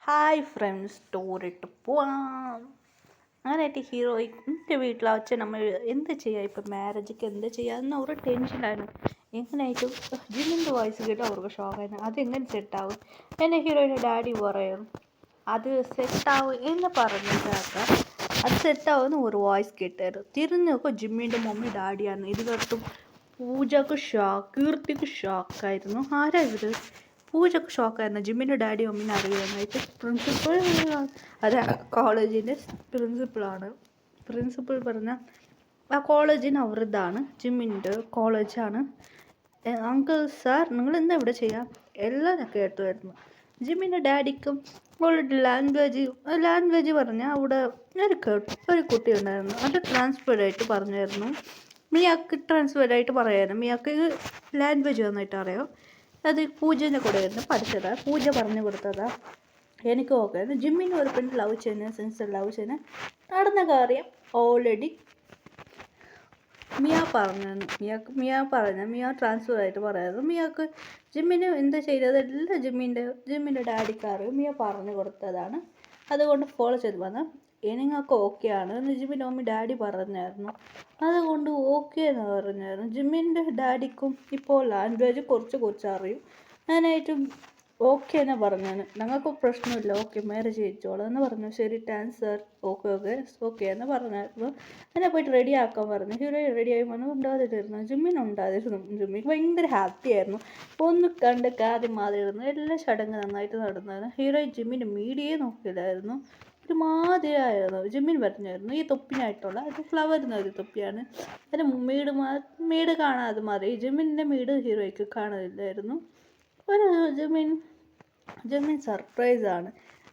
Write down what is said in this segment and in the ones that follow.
Hi friends, സ്റ്റോറിട്ട് പോവാം. അങ്ങനെയായിട്ട് ഹീറോയിൻ്റെ വീട്ടിലെ അച്ഛൻ നമ്മൾ എന്ത് ചെയ്യുക, ഇപ്പം മാരേജൊക്കെ എന്ത് ചെയ്യുക എന്ന ഒരു ടെൻഷനായിരുന്നു. എങ്ങനെയായിട്ടും ജിമ്മിൻ്റെ വോയിസ് കേട്ട് അവർക്ക് ഷോക്കായിരുന്നു. അതെങ്ങനെ സെറ്റാവും എന്നെ ഹീറോയിൻ്റെ ഡാഡി പറയും. അത് സെറ്റാവും എന്ന് പറഞ്ഞിട്ടാക്കാം. അത് സെറ്റാവുന്ന ഒരു വോയിസ് കേട്ടായിരുന്നു. തിരിഞ്ഞു നോക്കുക, ജിമ്മിൻ്റെ മമ്മി ഡാഡിയാണ്. ഇത് കേട്ടും പൂജക്ക് ഷോക്ക്, കീർത്തിക്ക് ഷോക്കായിരുന്നു. ആരാ ഇവർ? പൂജക്ക് ഷോക്കായിരുന്നു. ജിമ്മിൻ്റെ ഡാഡി മമ്മീനെ അറിയാനായിട്ട് പ്രിൻസിപ്പൾ, അത് കോളേജിൻ്റെ പ്രിൻസിപ്പളാണ്. പ്രിൻസിപ്പൾ പറഞ്ഞ ആ കോളേജിന് അവരുതാണ്, ജിമ്മിൻ്റെ കോളേജാണ്. അങ്കിൾ സാർ, നിങ്ങൾ എന്താ ഇവിടെ ചെയ്യാം എല്ലാം ഞാൻ കേട്ടുമായിരുന്നു. ജിമ്മിൻ്റെ ഡാഡിക്കും അവളുടെ ലാംഗ്വേജ് പറഞ്ഞാൽ അവിടെ ഒരു കുട്ടി ഉണ്ടായിരുന്നു. അത് ട്രാൻസ്ഫേർഡായിട്ട് പറഞ്ഞായിരുന്നു. മിയാക്ക് ട്രാൻസ്ഫേർഡായിട്ട് പറയായിരുന്നു. മിയാക്ക് ലാംഗ്വേജ് നന്നായിട്ട് അറിയാം. അത് പൂജേൻ്റെ കൂടെ ആയിരുന്നു പഠിച്ചതാ. പൂജ പറഞ്ഞു കൊടുത്തതാ. എനിക്ക് ഓക്കെ. ജിമ്മിന് ഒരു പെണ്ണ് ലവ് ചെയ്യുന്ന സിൻസിയർ ലവ് ചെയ്യുന്ന നടന്ന കാര്യം ഓൾറെഡി മിയ പറഞ്ഞു. മിയ ട്രാൻസ്ഫർ ആയിട്ട് പറയായിരുന്നു. മിയാക്ക് ജിമ്മിന് എന്താ ചെയ്തത് എല്ലാം ജിമ്മിൻ്റെ ഡാഡിക്കാർ മിയ പറഞ്ഞു കൊടുത്തതാണ്. അതുകൊണ്ട് ഫോളോ ചെയ്ത് വന്ന നിങ്ങൾക്ക് ഓക്കെ ആണ് എന്ന് ജിമ്മിൻ്റെ മമ്മി ഡാഡി പറഞ്ഞായിരുന്നു. അതുകൊണ്ട് ഓക്കെ എന്ന് പറഞ്ഞായിരുന്നു. ജിമ്മിൻ്റെ ഡാഡിക്കും ഇപ്പോൾ ലാംഗ്വേജ് കുറച്ച് അറിയും. അതിനായിട്ടും ഓക്കെ എന്ന് പറഞ്ഞാണ്. ഞങ്ങൾക്ക് പ്രശ്നമില്ല, ഓക്കെ മാരേജ് ചെയ്യിച്ചോളാം എന്ന് പറഞ്ഞു. ശരി, താങ്ക്സ് സാർ, ഓക്കെ എന്ന് പറഞ്ഞായിരുന്നു. എന്നെ പോയിട്ട് റെഡി ആക്കാൻ പറഞ്ഞു. ഹീറോ റെഡിയായി വന്നു. ഉണ്ടാതിരുന്നു, ജിമ്മിക്ക് ഭയങ്കര ഹാപ്പി ആയിരുന്നു. ഒന്ന് കണ്ട് കാര്യം മാറിയിരുന്നു. എല്ലാ ചടങ്ങ് നന്നായിട്ട് നടന്നായിരുന്നു. ഹീറോ ജിമ്മിൻ്റെ മീഡിയയെ നോക്കിയില്ലായിരുന്നു. ഒരുമാതിരിയായിരുന്നു. ജിമ്മിൻ പറഞ്ഞായിരുന്നു ഈ തൊപ്പിനായിട്ടുള്ള അത് ഫ്ലവറിന് ഒരു തൊപ്പിയാണ്. അതിന് മീട് കാണാതെ മാറി. ജിമ്മിൻ്റെ മീട് ഹീറോയ്ക്ക് കാണാനില്ലായിരുന്നു. ഒരു ജിമ്മിൻ സർപ്രൈസാണ്.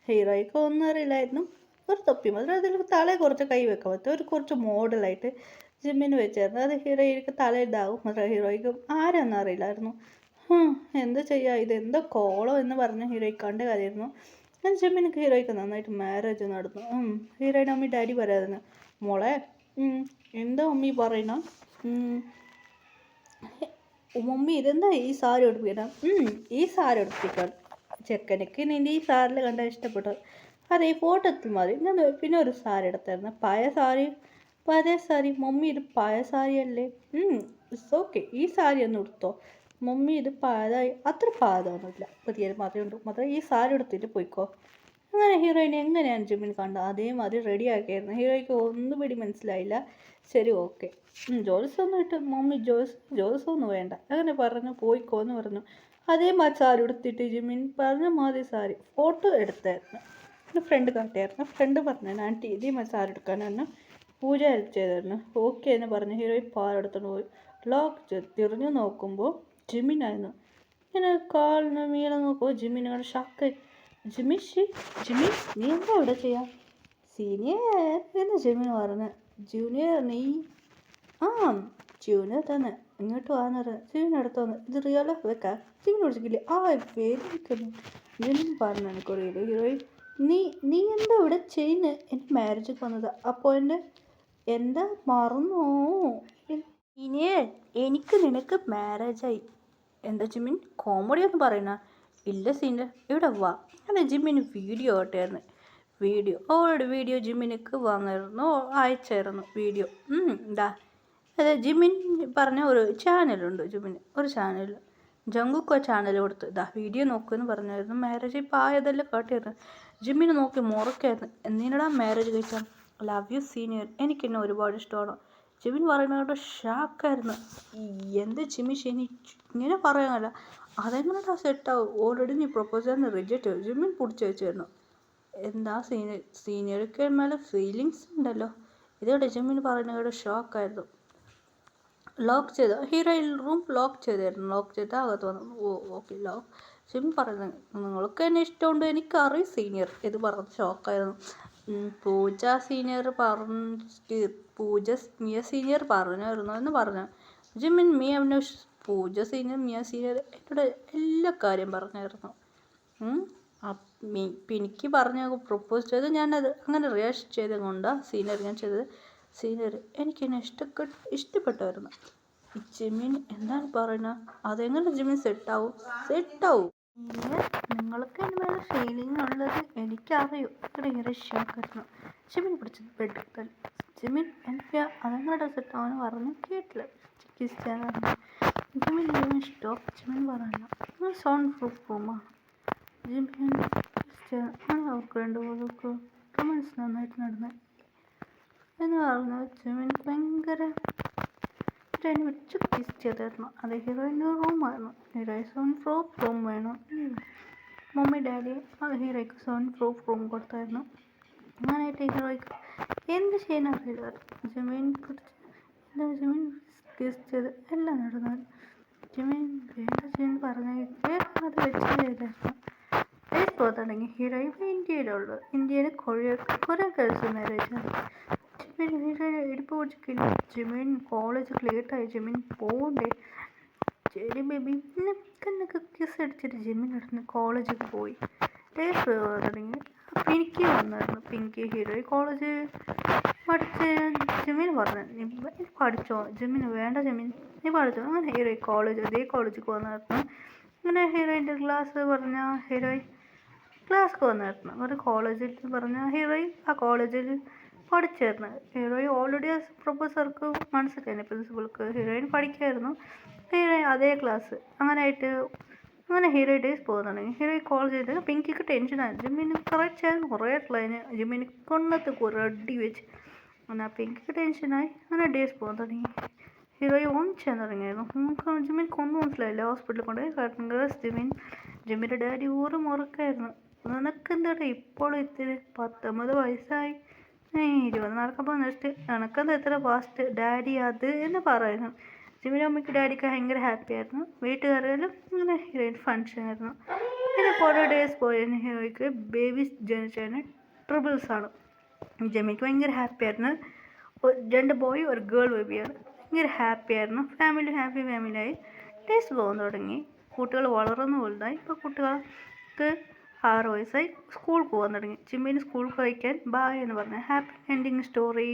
ഹീറോയ്ക്ക് ഒന്നും അറിയില്ലായിരുന്നു. ഒരു തൊപ്പി മാത്രം, അതിൽ തല കുറച്ച് കൈ വെക്കാൻ പറ്റും. കുറച്ച് മോഡലായിട്ട് ജിമ്മിന് വെച്ചായിരുന്നു. അത് ഹീറോയ്ക്ക് തലയിടാവും. മാത്രം ഹീറോയ്ക്ക് ആരാന്ന് അറിയില്ലായിരുന്നു. എന്താ ചെയ്യുക, ഇതെന്തോ കോളം എന്ന് പറഞ്ഞ് ഹീറോയ്ക്ക് കണ്ട കാര്യമായിരുന്നു. ജിമ്മിനൊക്കെ ഹീറോയ്ക്ക് നന്നായിട്ട് മാരേജ് നടന്നു. ഹീറോയുടെ മമ്മി ഡാഡി പറയായിരുന്നു, മോളെ എന്താ മമ്മി പറയണ, മമ്മി ഇതെന്താ ഈ സാരി ഉടുപ്പിക്കണം, ഈ സാരി ഉടുപ്പിക്കണം ചെക്കനക്ക് നിൻ്റെ ഈ സാരിൽ കണ്ടാൽ ഇഷ്ടപ്പെട്ടു. അതെ, ഈ ഫോട്ടോത്തിൽ മതി. ഞാൻ പിന്നെ ഒരു സാരി എടുത്തായിരുന്നു, പഴയ സാരി. മമ്മി ഇത് പഴയ സാരിയല്ലേ? ഇറ്റ്സ് ഓക്കെ, ഈ സാരി ഒന്ന് എടുത്തോ മമ്മി, ഇത് പാഴായി. അത്ര പാഴൊന്നുമില്ല, പുതിയത് മാത്രം ഈ സാരി എടുത്തിട്ട് പോയിക്കോ. അങ്ങനെ ഹീറോയിനെ എങ്ങനെയാണ് ജിമ്മിന് കണ്ടത് അതേമാതിരി റെഡി ആക്കിയായിരുന്നു. ഹീറോയ്ക്ക് ഒന്നും പിടി മനസ്സിലായില്ല. ശരി, ഓക്കെ, ജോൽസൊന്നും ഇട്ട് മമ്മി ജോൽസൊന്നും വേണ്ട അങ്ങനെ പറഞ്ഞു. പോയിക്കോ എന്ന് പറഞ്ഞു. അതേമാതിരി സാരി എടുത്തിട്ട് ജിമ്മിൻ പറഞ്ഞ മാതിരി സാരി ഫോട്ടോ എടുത്തായിരുന്നു. എൻ്റെ ഫ്രണ്ട് കാട്ടിയായിരുന്നു. ഫ്രണ്ട് പറഞ്ഞു, ആൻറ്റി ഇതേമാതിരി സാരി എടുക്കാനായിരുന്നു. പൂജ ഹെൽപ്പ് ചെയ്തായിരുന്നു. ഓക്കെ എന്ന് പറഞ്ഞ് ഹീറോയിൻ പാലെടുത്തോണ്ട് പോയി. ലോക്ക് തിരിഞ്ഞു നോക്കുമ്പോൾ ജിമ്മിനായിരുന്നു. ഇങ്ങനെ കാലിന് മീളെ നോക്കുമ്പോൾ ജിമ്മിനെ ഷാക്ക്. ജിമ്മി നീ എന്താ ഇവിടെ ചെയ്യാം? സീനിയർ എന്ന് ജിമ്മിന് പറഞ്ഞു. ജൂനിയർ നീ? ജൂനിയർ തന്നെ, ഇങ്ങോട്ട് വാന്നറ. ജിമ്മിന് അടുത്ത് വന്ന് ഇത് റിയൽ വെക്കാം. ജിമ്മിന് വിളിച്ചിട്ടില്ലേ? വേദിക്കുന്നു ജിമ്മിന് പറഞ്ഞു. എനിക്കറിയില്ല ഹീറോയിൻ. നീ എന്താ ഇവിടെ ചെയ്യുന്നത്? എൻ്റെ മാരേജൊക്കെ വന്നത് അപ്പോൾ എന്താ മറന്നോ? സീനിയർ, എനിക്ക് നിനക്ക് മാരേജായി. എന്താ ജിമ്മിൻ കോമഡി ഒന്നും പറയുന്ന? ഇല്ല സീനിയർ, ഇവിടെ വാ. അല്ല, ജിമ്മിന് വീഡിയോ ആയിട്ടായിരുന്നു. വീഡിയോ ജിമ്മിനക്ക് വന്നിരുന്നു, അയച്ചായിരുന്നു വീഡിയോ. അതെ, ജിമ്മിൻ പറഞ്ഞ ഒരു ചാനലുണ്ട്. ജിമ്മിന് ഒരു ചാനൽ, ജങ്കുക്കോ ചാനൽ കൊടുത്ത് വീഡിയോ നോക്കുമെന്ന് പറഞ്ഞായിരുന്നു. മാരേജ് ഇപ്പോൾ ആയതെല്ലാം കാട്ടിയായിരുന്നു. ജിമ്മിന് നോക്കി മുറക്കായിരുന്നു. എന്തിനടാ മാരേജ് കഴിച്ചാൽ? ലവ് യു സീനിയർ, എനിക്കെന്നെ ഒരുപാട് ഇഷ്ടമാണ്. ജിമ്മിൻ പറയുന്നതോട് ഷാക്കായിരുന്നു. എന്ത് ജിമ്മി ഇങ്ങനെ പറയാനല്ല, അതെങ്ങനെയാ സെറ്റാവും? ഓൾറെഡി നീ പ്രപ്പോസലിന് റിജക്റ്റ് ചെയ്തു. ജിമ്മിൻ പിടിച്ച് വെച്ചായിരുന്നു. എന്താ സീനിയർക്ക് മേലെ ഫീലിങ്സ് ഉണ്ടല്ലോ. ഇതോടെ ജിമ്മിന് പറയുന്നതോടെ ഷോക്കായിരുന്നു. ലോക്ക് ചെയ്ത് ഹീറോയിൻ റൂം ലോക്ക് ചെയ്തായിരുന്നു. ലോക്ക് ചെയ്ത് അകത്ത് വന്നു. ഓക്കെ, ജിമ്മി പറയുന്നത് നിങ്ങൾക്ക് എന്നെ ഇഷ്ടമുണ്ട് എനിക്കറിയും സീനിയർ. ഇത് പറഞ്ഞ് ഷോക്കായിരുന്നു. മിയ സീനിയർ പറഞ്ഞായിരുന്നു എന്ന് പറഞ്ഞു. ജിമ്മിൻ പൂജ സീനിയർ മിയ സീനിയർ എന്നോട് എല്ലാ കാര്യം പറഞ്ഞായിരുന്നു. എനിക്ക് പറഞ്ഞ പ്രപ്പോസ് ചെയ്ത് ഞാനത് അങ്ങനെ റിയാക്ട് ചെയ്തത് കൊണ്ടാണ് സീനിയർ ഞാൻ ചെയ്തത്. സീനിയർ എനിക്കെന്നെ ഇഷ്ടപ്പെട്ടായിരുന്നു. ജിമ്മിൻ എന്താണ് പറയുന്നത്? അതെങ്ങനെ ജിമ്മിൻ സെറ്റാവും? പിന്നെ നിങ്ങൾക്ക് എൻ്റെ മേലെ ഫീലിംഗ് ഉള്ളത് എനിക്കറിയൂ. ഭയങ്കര ഷോക്കായിരുന്നു. ജിമിൻ പിടിച്ചത് ബെഡ് തല്ലി. ജിമിൻ എനിക്ക് അതങ്ങനെ ഡ്രസ്സിട്ട് അവൻ പറഞ്ഞു കേട്ടില്ല. കിസ് ചെയ്യാൻ പറഞ്ഞു. Jimin stop. ജിമിൻ പറഞ്ഞു സൗണ്ട് പ്രൂഫ് റൂമാണ്. ജിമിൻ കിസ് ചെയ്യാൻ അങ്ങനെ അവർക്ക് രണ്ടുപേർക്ക് റൊമാൻസ് നന്നായിട്ട് നടന്നു എന്ന് പറഞ്ഞു. ജിമിൻ ഭയങ്കര ഹീറോയിനെ വെച്ച് കിസ് ചെയ്തായിരുന്നു. അത് ഹീറോയിൻ്റെ റൂമായിരുന്നു. ഹീറോയ്ക്ക് സൗണ്ട് പ്രൂഫ് റൂം വേണം. മമ്മി ഡാഡി ഹീറോയ്ക്ക് സൗണ്ട് പ്രൂഫ് റൂം കൊടുത്തായിരുന്നു. അങ്ങനെയായിട്ട് ഹീറോയ്ക്ക് എന്ത് ചെയ്യാൻ അറിയില്ലായിരുന്നു. ജിമിൻ കിസ് ചെയ്ത് എല്ലാം നടന്നു. ജിമിൻ വേണ്ട ജിമിൻ പറഞ്ഞത് അത് വെച്ച് ചെയ്തായിരുന്നു. പോകാൻ തുടങ്ങി. ഹീറോയിൻ ഇന്ത്യയിലുള്ളത്. ഇന്ത്യയിൽ കുറേ ഗേൾസ് മാരേജാണ്. ജിമിൻ ഹീറോയിനെ ഇടുപ്പ് പിടിച്ചില്ല. ജിമിൻ കോളേജ് ലേറ്റായി. ജിമിൻ പോകണ്ടേ? ശരി ബേബി. പിന്നെ കണ്ണൊക്കെ കിസ് അടിച്ചിട്ട് ജിമിൻ നടന്ന് കോളേജിൽ പോയി. ഡേസ് പോകാൻ തുടങ്ങി. പിങ്കി വന്നായിരുന്നു. പിങ്കി ഹീറോയി കോളേജ് പഠിച്ച് ജിമിൻ പറഞ്ഞു നീ പഠിച്ചോ. ജിമിന് വേണ്ട ജിമിൻ നീ പഠിച്ചോ. അങ്ങനെ ഹീറോയി അതേ കോളേജിൽ വന്നായിരുന്നു. അങ്ങനെ ഹീറോയിൻ്റെ ക്ലാസ് പറഞ്ഞ ഹീറോയിൻ ക്ലാസ്ക്ക് വന്നായിരുന്നു. ഒരു കോളേജിൽ പറഞ്ഞ ഹീറോയിൻ ആ കോളേജിൽ പഠിച്ചായിരുന്നു. ഹീറോയിൻ ഓൾറെഡി പ്രൊഫസർക്ക് മനസ്സിലായിരുന്നു. പ്രിൻസിപ്പൾക്ക് ഹീറോയിൻ പഠിക്കായിരുന്നു. ഹീറോയിൻ അതേ ക്ലാസ്. അങ്ങനെ ഹീറോയിൻ ഡേയ്സ് പോകാൻ തുടങ്ങി. ഹീറോയിൻ കോൾ ചെയ്ത് പിങ്കിക്ക് ടെൻഷനായി. ജിമ്മിന് കറക്റ്റായിരുന്നു. കുറേ ക്ലൈന് ജിമ്മിന് കൊന്നത്ത് അടി വെച്ച്. അങ്ങനെ പിങ്കിക്ക് ടെൻഷനായി. അങ്ങനെ ഡേയ്സ് പോകാൻ തുടങ്ങി. ഹീറോയിൻ ഓമിച്ചാൻ തുടങ്ങിയായിരുന്നു. ജിമ്മിന് കൊന്നു മനസ്സിലായില്ല. ഹോസ്പിറ്റലിൽ കൊണ്ടുപോയി ജിമ്മിൻ്റെ ഡാഡി ഉറക്കായിരുന്നു. നിനക്കെന്താടാ ഇപ്പോൾ ഇത്തിരി 19 വയസ്സായി 24 നെക്സ്റ്റ് എനക്കെന്താ ഇത്ര ഫാസ്റ്റ് ഡാഡി അത് എന്ന് പറയുന്നു. ജിമ്മിൻ്റെ അമ്മയ്ക്ക് ഡാഡിക്ക് ഭയങ്കര ഹാപ്പി ആയിരുന്നു. വീട്ടുകാരെല്ലാം ഇങ്ങനെ ഹീറോയിൻ ഫങ്ഷൻ ആയിരുന്നു. പിന്നെ കുറേ ഡേയ്സ് പോയതിന് ഹീറോയ്ക്ക് ബേബീസ് ജനിച്ചതിന് ട്രിബിൾസാണ്. ജിമ്മിക്ക് ഭയങ്കര ഹാപ്പി ആയിരുന്നു. 2 ബോയ് ഒരു ഗേൾ ബേബിയാണ്. ഭയങ്കര ഹാപ്പി ആയിരുന്നു. ഹാപ്പി ഫാമിലിയായി. ഡേയ്സ് പോകാൻ തുടങ്ങി. കുട്ടികൾ വളർന്നു വലുതായി. ഇപ്പോൾ കുട്ടികൾക്ക് 6 വയസ്സായി. സ്കൂൾ പോകാൻ തുടങ്ങി. ജിമ്മിന് സ്കൂൾ കഴിക്കാൻ ബായ് എന്ന് പറഞ്ഞു. Happy ending story.